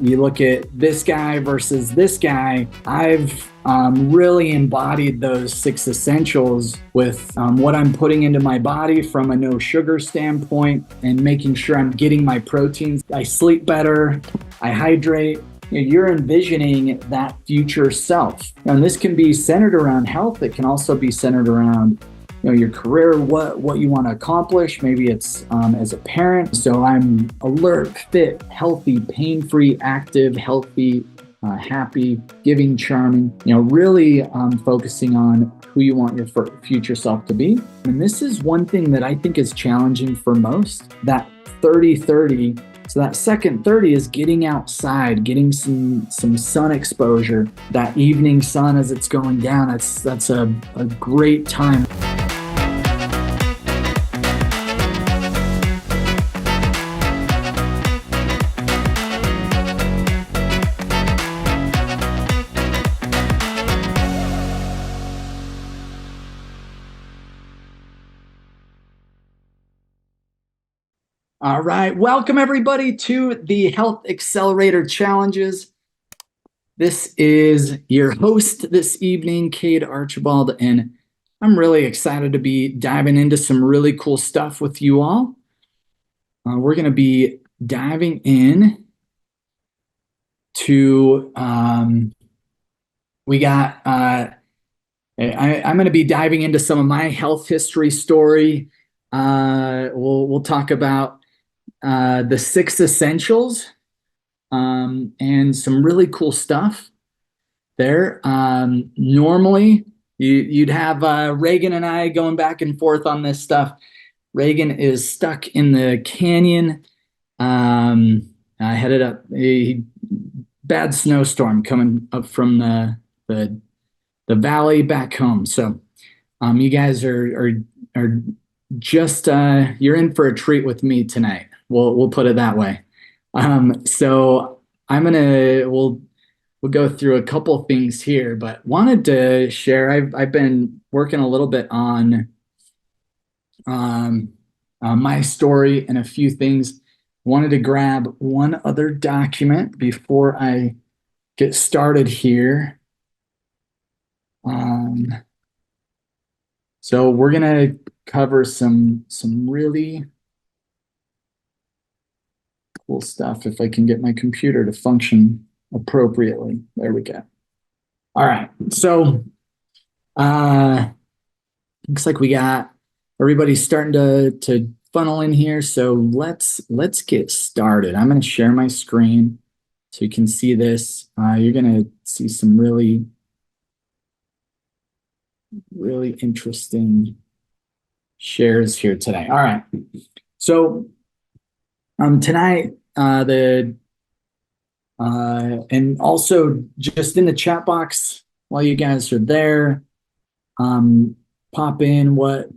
you look at this guy versus this guy, I've really embodied those 6 essentials with what I'm putting into my body from a no sugar standpoint and making sure I'm getting my proteins. I sleep better, I hydrate. You're envisioning that future self. And this can be centered around health. It can also be centered around your career, what you want to accomplish. Maybe it's as a parent. So I'm alert, fit, healthy, pain-free, active, healthy, happy, giving, charming, really focusing on who you want your future self to be. And this is one thing that I think is challenging for most, that 30-30. So that second 30 is getting outside, getting some sun exposure, that evening sun as it's going down. That's a great time. All right, welcome everybody to the Health Accelerator Challenges. This is your host this evening, Cade Archibald, and I'm really excited to be diving into some really cool stuff with you all. We're going to be diving in to, I'm going to be diving into some of my health history story. We'll talk about the 6 essentials and some really cool stuff there. Normally you'd have Reagan and I going back and forth on this stuff. Reagan is stuck in the canyon, headed up a bad snowstorm coming up from the valley back home. So you guys are just you're in for a treat with me tonight. We'll put it that way. So we'll go through a couple things here, but wanted to share. I've been working a little bit on my story and a few things. Wanted to grab one other document before I get started here. So we're gonna cover some really cool stuff if I can get my computer to function appropriately. There we go. All right, so looks like we got everybody starting to funnel in here. So let's get started. I'm going to share my screen so you can see this. You're going to see some really interesting shares here today. All right. So tonight, and also just in the chat box while you guys are there, pop in what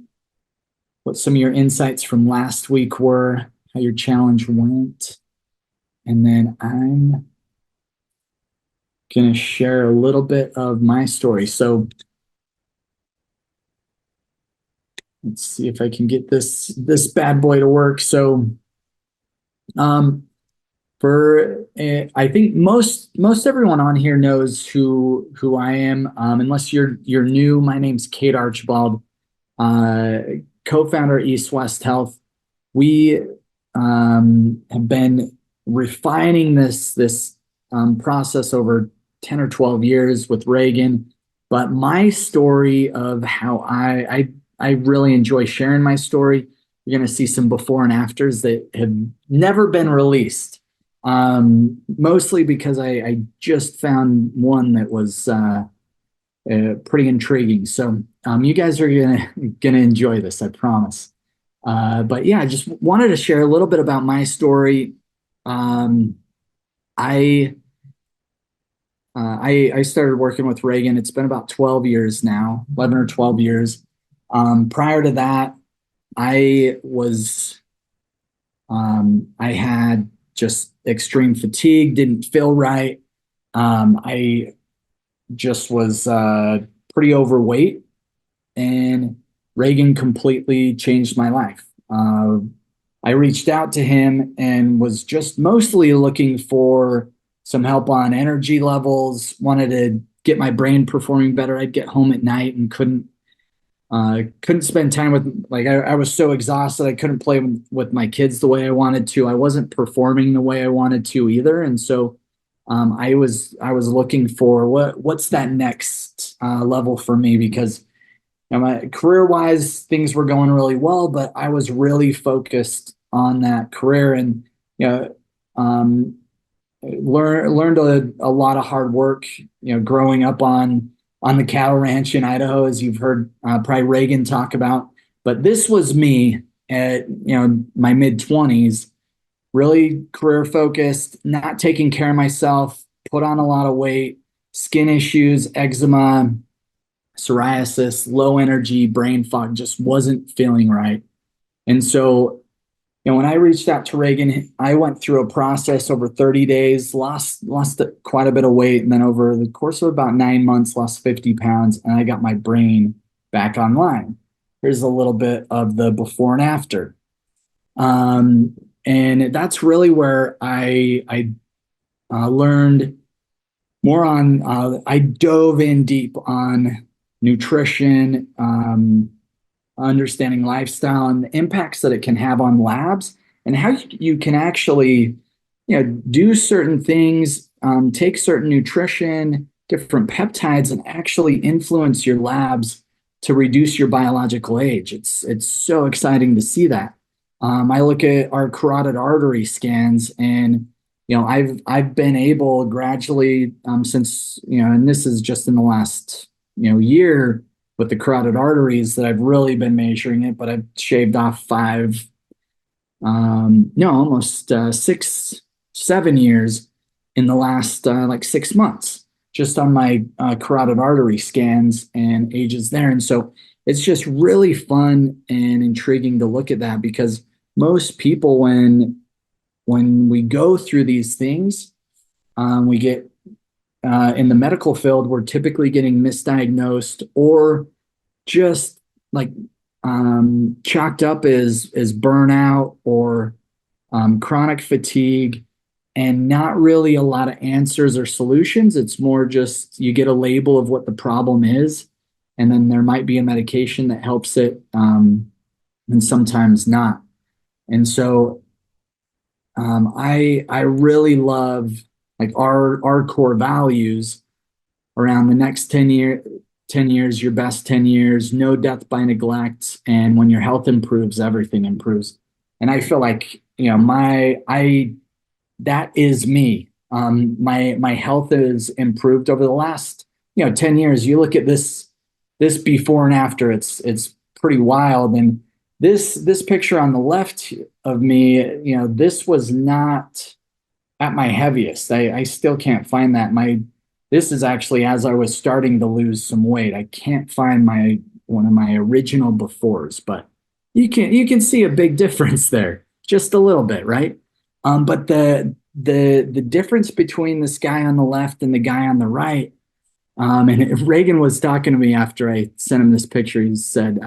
some of your insights from last week were, how your challenge went, and then I'm gonna share a little bit of my story. So let's see if I can get this bad boy to work. So I think most everyone on here knows who I am. Unless you're new, my name's Cade Archibald, co-founder EastWest Health. We have been refining this process over 10 or 12 years with Reagan. But my story of how I really enjoy sharing my story. You're going to see some before and afters that have never been released. Mostly because I just found one that was pretty intriguing. So you guys are gonna enjoy this, I promise. But yeah, I just wanted to share a little bit about my story. I started working with Reagan. It's been about 12 years now, 11 or 12 years. Prior to that, I had just extreme fatigue, didn't feel right. I just was pretty overweight, and Reagan completely changed my life. I reached out to him and was just mostly looking for some help on energy levels, wanted to get my brain performing better. I'd get home at night and couldn't spend time with, like, I was so exhausted I couldn't play with my kids the way I wanted to. I wasn't performing the way I wanted to either. And so I was looking for what's that next level for me, because my career wise things were going really well, but I was really focused on that career. And you know um, learned a lot of hard work, growing up on the cattle ranch in Idaho, as you've heard probably Reagan talk about. But this was me at my mid 20s, really career focused, not taking care of myself, put on a lot of weight, skin issues, eczema, psoriasis, low energy, brain fog, just wasn't feeling right. And so when I reached out to Reagan, I went through a process over 30 days, lost quite a bit of weight, and then over the course of about 9 months, lost 50 pounds, and I got my brain back online. Here's a little bit of the before and after. And that's really where I learned more on, I dove in deep on nutrition, understanding lifestyle and the impacts that it can have on labs, and how you can actually do certain things, take certain nutrition, different peptides, and actually influence your labs to reduce your biological age. It's so exciting to see that. I look at our carotid artery scans, and I've been able gradually, since and this is just in the last year with the carotid arteries that I've really been measuring it, but I've shaved off almost 6-7 years in the last like 6 months, just on my carotid artery scans and ages there. And so it's just really fun and intriguing to look at that, because most people, when we go through these things, we get in the medical field, we're typically getting misdiagnosed or just like chalked up as burnout or chronic fatigue, and not really a lot of answers or solutions. It's more just you get a label of what the problem is, and then there might be a medication that helps it, and sometimes not. And so I really love, like, our core values around the next 10 years, your best 10 years, no death by neglect, and when your health improves, everything improves. And I feel like that is me. My health has improved over the last 10 years. You look at this before and after, it's pretty wild. And this picture on the left of me, this was not at my heaviest. I still can't find that. This is actually as I was starting to lose some weight. I can't find one of my original befores, but you can see a big difference there, just a little bit, right? But the difference between this guy on the left and the guy on the right, and Reagan was talking to me after I sent him this picture. He said,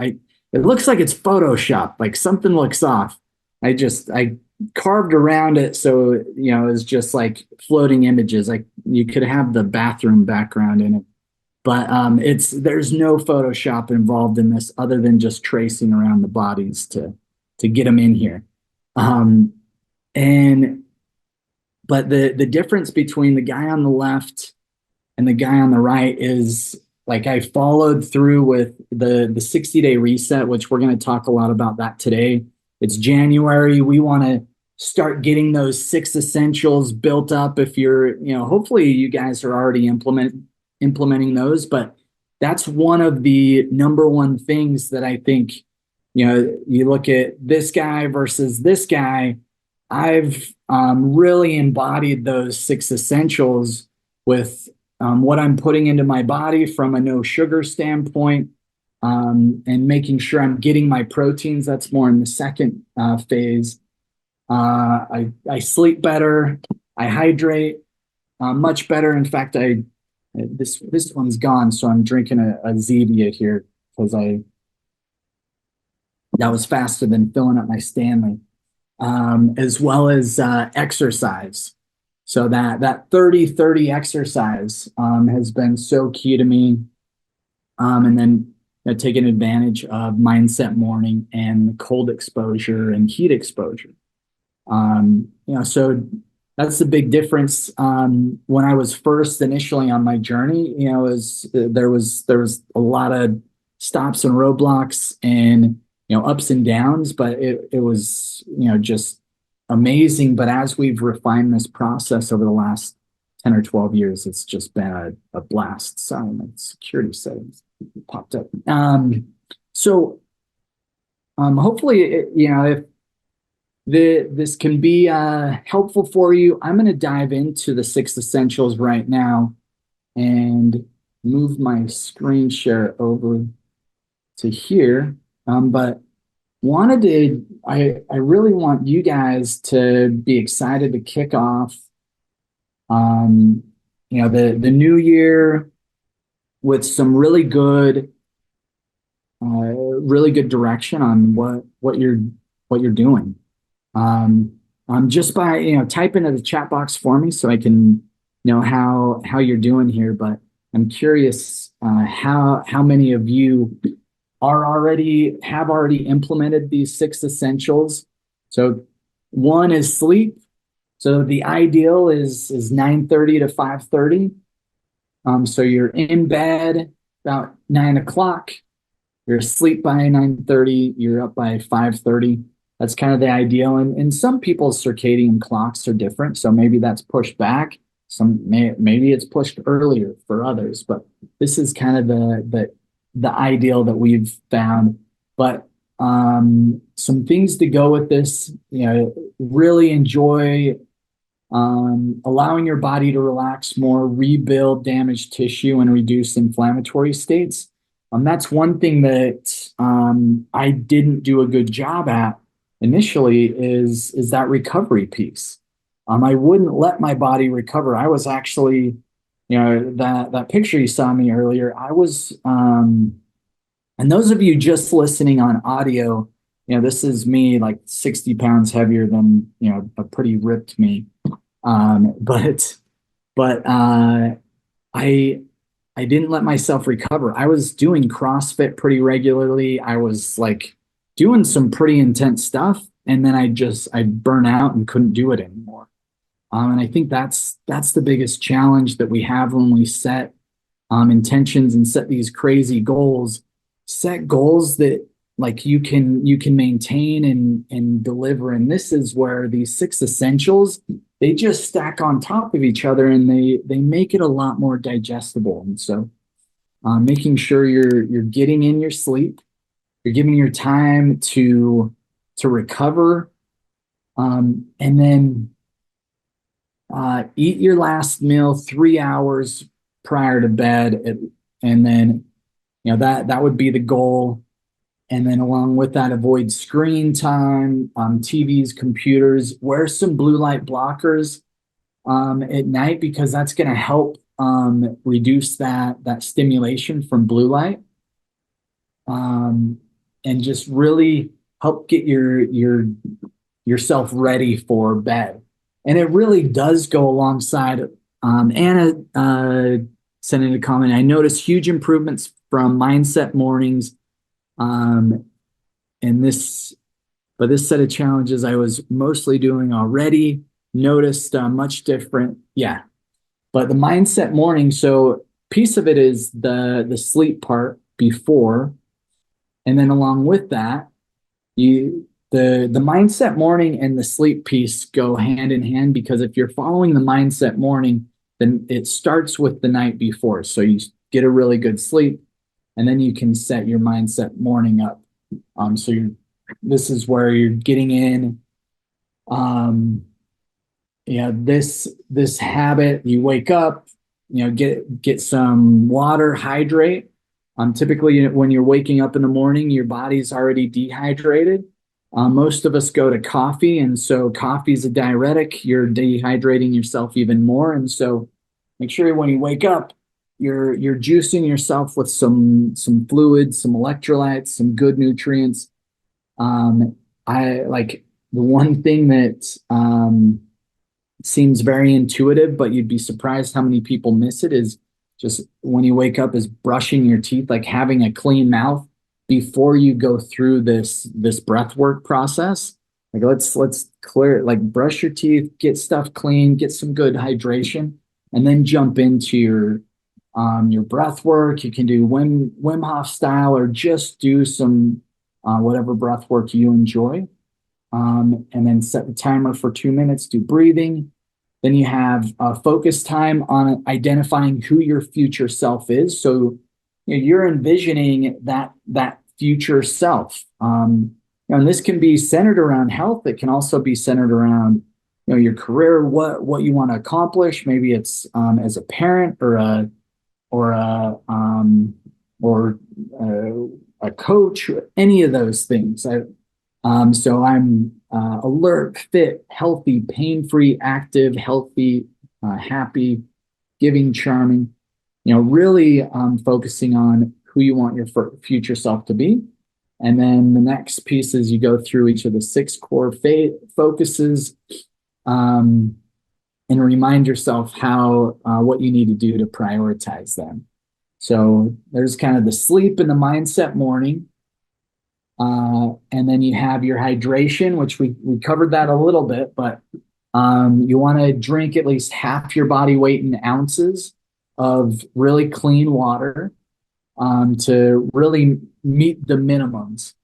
it looks like it's Photoshop, like something looks off. I carved around it, so it's just like floating images. Like you could have the bathroom background in it, but there's no Photoshop involved in this, other than just tracing around the bodies to get them in here. But the difference between the guy on the left and the guy on the right is, like, I followed through with the 60-day reset, which we're going to talk a lot about that today. It's January. We want to start getting those 6 essentials built up. If you're, hopefully you guys are already implementing those, but that's one of the number one things that I think, you look at this guy versus this guy. I've really embodied those 6 essentials with what I'm putting into my body from a no sugar standpoint, and making sure I'm getting my proteins. That's more in the second phase. I sleep better. I hydrate much better. In fact, this one's gone, so I'm drinking a Zevia here because that was faster than filling up my Stanley. As well as exercise. So that 30-30 exercise has been so key to me. And then taking advantage of mindset morning and cold exposure and heat exposure. So that's the big difference. When I was first initially on my journey, there was a lot of stops and roadblocks and ups and downs, but it was just amazing. But as we've refined this process over the last 10 or 12 years, it's just been a blast. Sorry, my security settings popped up. So hopefully, if this can be helpful for you, I'm going to dive into the 6 essentials right now and move my screen share over to here. But I really want you guys to be excited to kick off the new year with some really good direction on what you're doing. Just by type into the chat box for me so I can know how you're doing here. But I'm curious how many of you have already implemented these 6 essentials. So one is sleep. So the ideal is 9:30 to 5:30. So you're in bed about 9 o'clock. You're asleep by 9:30. You're up by 5:30. That's kind of the ideal. And some people's circadian clocks are different. So maybe that's pushed back. Maybe it's pushed earlier for others. But this is kind of the ideal that we've found. But some things to go with this, really enjoy allowing your body to relax more, rebuild damaged tissue, and reduce inflammatory states. That's one thing that I didn't do a good job at initially is that recovery piece. I wouldn't let my body recover. I was actually, that picture you saw me earlier, I was, and those of you just listening on audio, this is me like 60 pounds heavier than, a pretty ripped me. But I didn't let myself recover. I was doing CrossFit pretty regularly. I was like doing some pretty intense stuff, and then I'd burn out and couldn't do it anymore. And I think that's the biggest challenge that we have when we set intentions and set these crazy goals. Set goals that like you can maintain and deliver. And this is where these 6 essentials, they just stack on top of each other, and they make it a lot more digestible. And so making sure you're getting in your sleep, you're giving your time to recover, and then eat your last meal 3 hours prior to bed, and then that would be the goal. And then along with that, avoid screen time, TVs, computers, wear some blue light blockers at night, because that's going to help reduce that stimulation from blue light, and just really help get yourself ready for bed. And it really does go alongside. Anna sent in a comment. I noticed huge improvements from mindset mornings. This set of challenges I was mostly doing already noticed much different. Yeah. But the mindset morning, so piece of it is the sleep part before, and then along with that, the mindset morning and the sleep piece go hand in hand, because if you're following the mindset morning, then it starts with the night before. So you get a really good sleep, and then you can set your mindset morning up. This is where you're getting in. This habit. You wake up, get some water, hydrate. Typically, when you're waking up in the morning, your body's already dehydrated. Most of us go to coffee, and so coffee is a diuretic. You're dehydrating yourself even more, and so make sure when you wake up, you're juicing yourself with some fluids, some electrolytes, some good nutrients. I like the one thing that seems very intuitive, but you'd be surprised how many people miss it, is just when you wake up is brushing your teeth, like having a clean mouth before you go through this breath work process. Like let's clear it, like brush your teeth, get stuff clean, get some good hydration, and then jump into your breath work. You can do Wim Hof style, or just do some whatever breath work you enjoy. And then set the timer for 2 minutes, do breathing. Then you have focus time on identifying who your future self is. So you're envisioning that future self. And this can be centered around health. It can also be centered around your career, what you want to accomplish. Maybe it's as a parent or a coach, or any of those things. So I'm alert, fit, healthy, pain-free, active, healthy, happy, giving, charming. Really focusing on who you want your future self to be. And then the next piece is you go through each of the 6 core focuses, and remind yourself how what you need to do to prioritize them. So there's kind of the sleep and the mindset morning. And then you have your hydration, which we covered that a little bit, but you want to drink at least half your body weight in ounces of really clean water to really meet the minimums.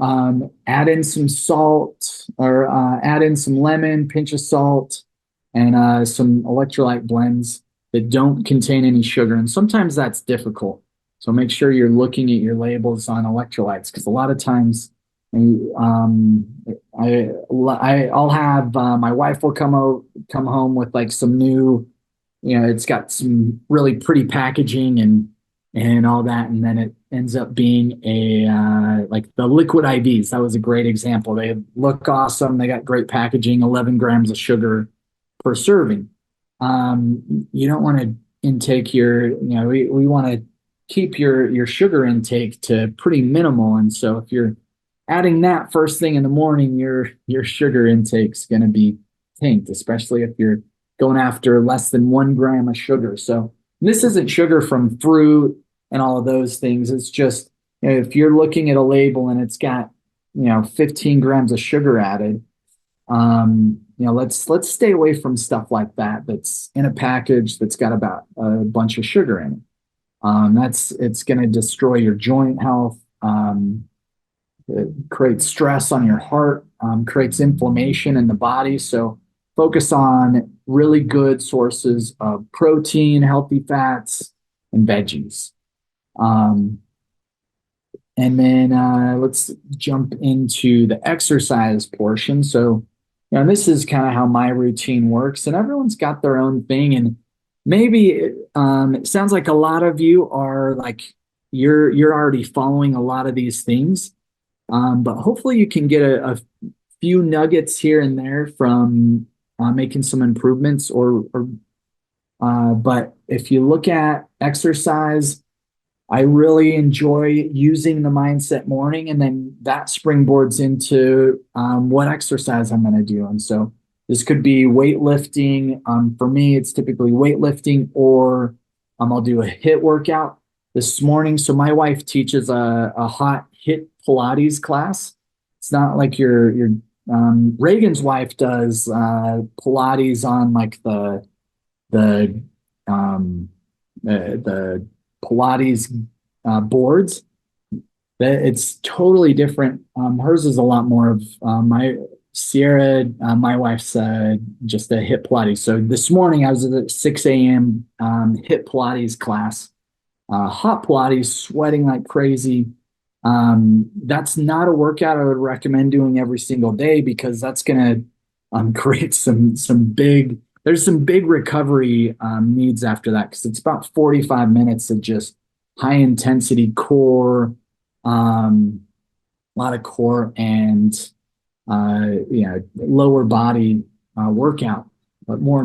Add in some salt, or add in some lemon, pinch of salt, and some electrolyte blends that don't contain any sugar. And sometimes that's difficult. So make sure you're looking at your labels on electrolytes, because a lot of times I'll have my wife will come home with like some new, it's got some really pretty packaging and all that, and then it ends up being a like the liquid IVs. That was a great example. They look awesome. They got great packaging, 11 grams of sugar per serving. You don't want to intake we want to keep your sugar intake to pretty minimal. And so if you're adding that first thing in the morning, your sugar intake's going to be tanked, especially if you're going after less than 1 gram of sugar. So this isn't sugar from fruit and all of those things. It's just, if you're looking at a label and it's got 15 grams of sugar added, let's stay away from stuff like that that's in a package that's got about a bunch of sugar in it. It's going to destroy your joint health, it creates stress on your heart, creates inflammation in the body. So focus on really good sources of protein, healthy fats, and veggies. And then let's jump into the exercise portion. So, this is kind of how my routine works, and everyone's got their own thing. And maybe it sounds like a lot of you are like, you're already following a lot of these things, but hopefully you can get a few nuggets here and there from making some improvements. But if you look at exercise, I really enjoy using the mindset morning, and then that springboards into what exercise I'm going to do. And so this could be weightlifting. For me, it's typically weightlifting, or I'll do a HIIT workout this morning. So my wife teaches a hot HIIT Pilates class. It's not like your Reagan's wife does Pilates on like the Pilates boards. It's totally different. Hers is a lot more of my wife's just a HIIT Pilates. So this morning I was at 6 a.m. HIIT Pilates class, hot Pilates, sweating like crazy. That's not a workout I would recommend doing every single day, because that's going to create some big recovery needs after that, because it's about 45 minutes of just high intensity core, a lot of core and lower body workout, but more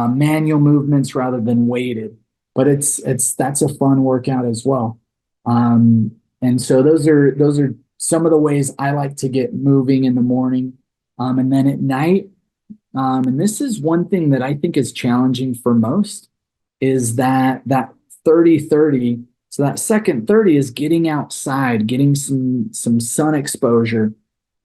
manual movements rather than weighted. But that's a fun workout as well. And so those are some of the ways I like to get moving in the morning. And then at night, and this is one thing that I think is challenging for most, is that 30-30. So that second 30 is getting outside, getting some sun exposure,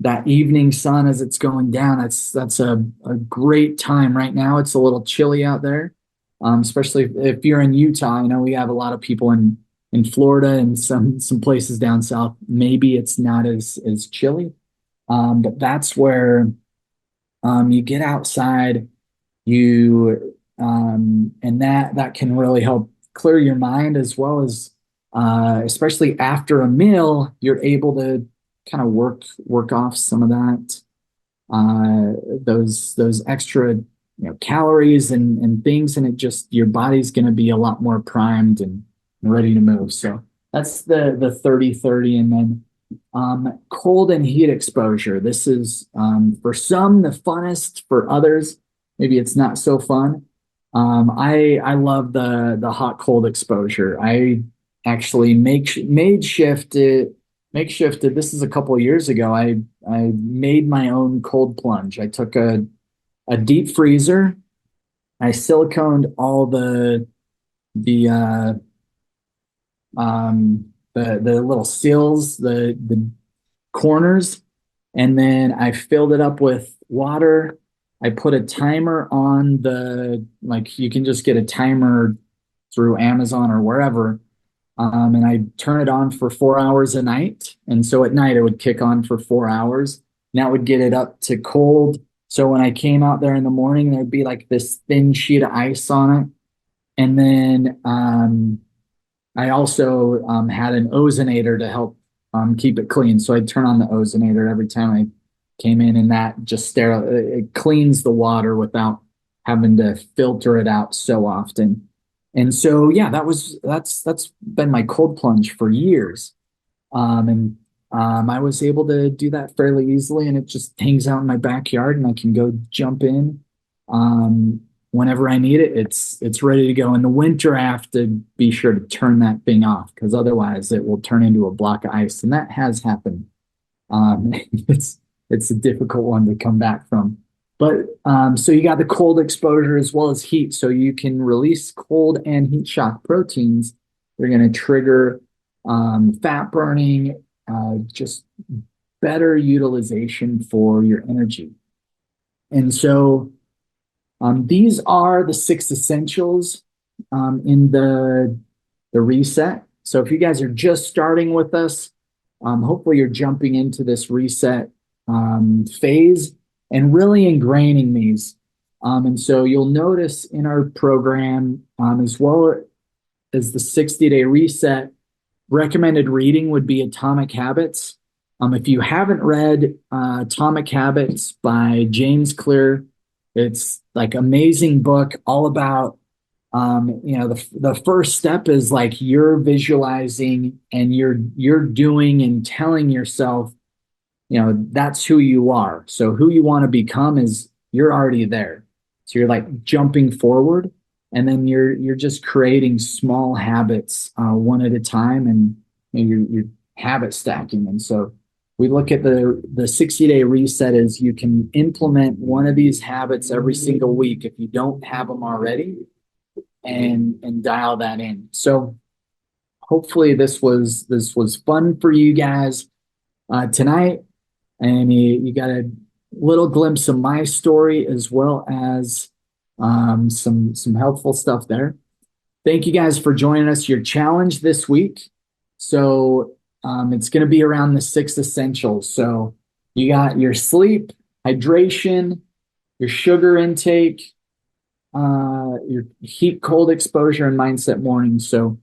that evening sun as it's going down. That's a great time. Right now it's a little chilly out there, especially if you're in Utah. I know we have a lot of people in Florida and some places down south. Maybe it's not as chilly, but that's where you get outside, and that can really help clear your mind, as well as especially after a meal, you're able to kind of work off some of that, those extra calories and things, and it just, your body's going to be a lot more primed and ready to move. So that's the 30-30. And then cold and heat exposure. This is for some the funnest, for others maybe it's not so fun. I love the hot cold exposure. I actually makeshifted. This is a couple of years ago. I made my own cold plunge. I took a deep freezer. I siliconed all the little seals, the corners, and then I filled it up with water. I put a timer on like you can just get a timer through Amazon or wherever, and I turn it on for 4 hours a night. And so at night it would kick on for 4 hours. Now it would get it up to cold. So when I came out there in the morning, there'd be like this thin sheet of ice on it. And then I also had an ozonator to help keep it clean. So I'd turn on the ozonator every time I came in, and that just it cleans the water without having to filter it out so often. And so, yeah, that's been my cold plunge for years. And I was able to do that fairly easily, and it just hangs out in my backyard, and I can go jump in whenever I need it. It's ready to go. In the winter, I have to be sure to turn that thing off, because otherwise it will turn into a block of ice, and that has happened. It's a difficult one to come back from. But so you got the cold exposure as well as heat. So you can release cold and heat shock proteins. They're going to trigger fat burning, just better utilization for your energy. And so these are the 6 essentials in the reset. So if you guys are just starting with us, hopefully you're jumping into this reset phase and really ingraining these. And so you'll notice in our program, as well as the 60-day reset, recommended reading would be Atomic Habits. If you haven't read Atomic Habits by James Clear, it's like amazing book, all about the first step is like you're visualizing and you're doing and telling yourself, that's who you are. So who you want to become is, you're already there. So you're like jumping forward, and then you're just creating small habits one at a time, and you're habit stacking. And so we look at the 60-day reset as you can implement one of these habits every single week if you don't have them already, and dial that in. So hopefully this was fun for you guys tonight, and you got a little glimpse of my story as well as some helpful stuff there. Thank you guys for joining us. Your challenge this week, so it's going to be around the 6 essentials. So you got your sleep, hydration, your sugar intake, your heat cold exposure, and mindset morning. So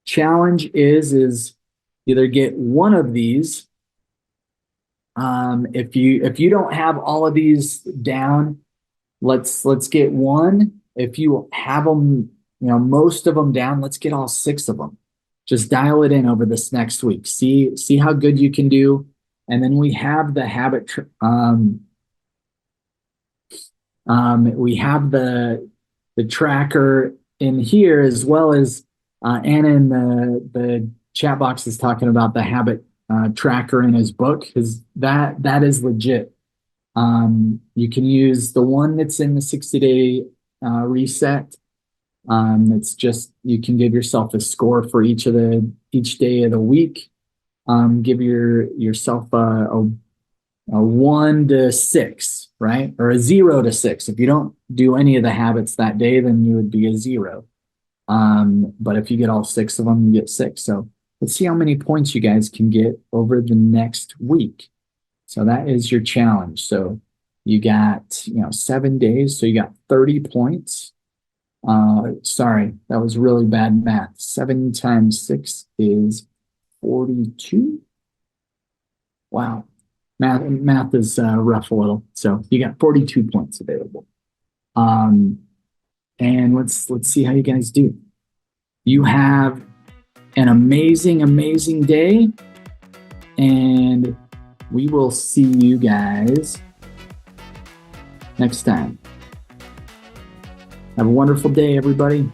challenge is either get one of these. If you don't have all of these down, let's get one. If you have them, most of them down, let's get all 6 of them. Just dial it in over this next week. See how good you can do. And then we have the habit. We have the tracker in here, as well as Anna in the chat box is talking about the habit tracker in his book, because that is legit. You can use the one that's in the 60-day reset. It's just, you can give yourself a score for each day of the week. Give yourself a 1 to 6, right? Or a 0 to 6. If you don't do any of the habits that day, then you would be a 0. But if you get all 6 of them, you get 6. So let's see how many points you guys can get over the next week. So that is your challenge. So you got, 7 days. So you got 30 points. Sorry, that was really bad math. 7 times 6 is 42. Wow. Math is rough a little. So you got 42 points available. And let's see how you guys do. You have an amazing, amazing day. And we will see you guys next time. Have a wonderful day, everybody.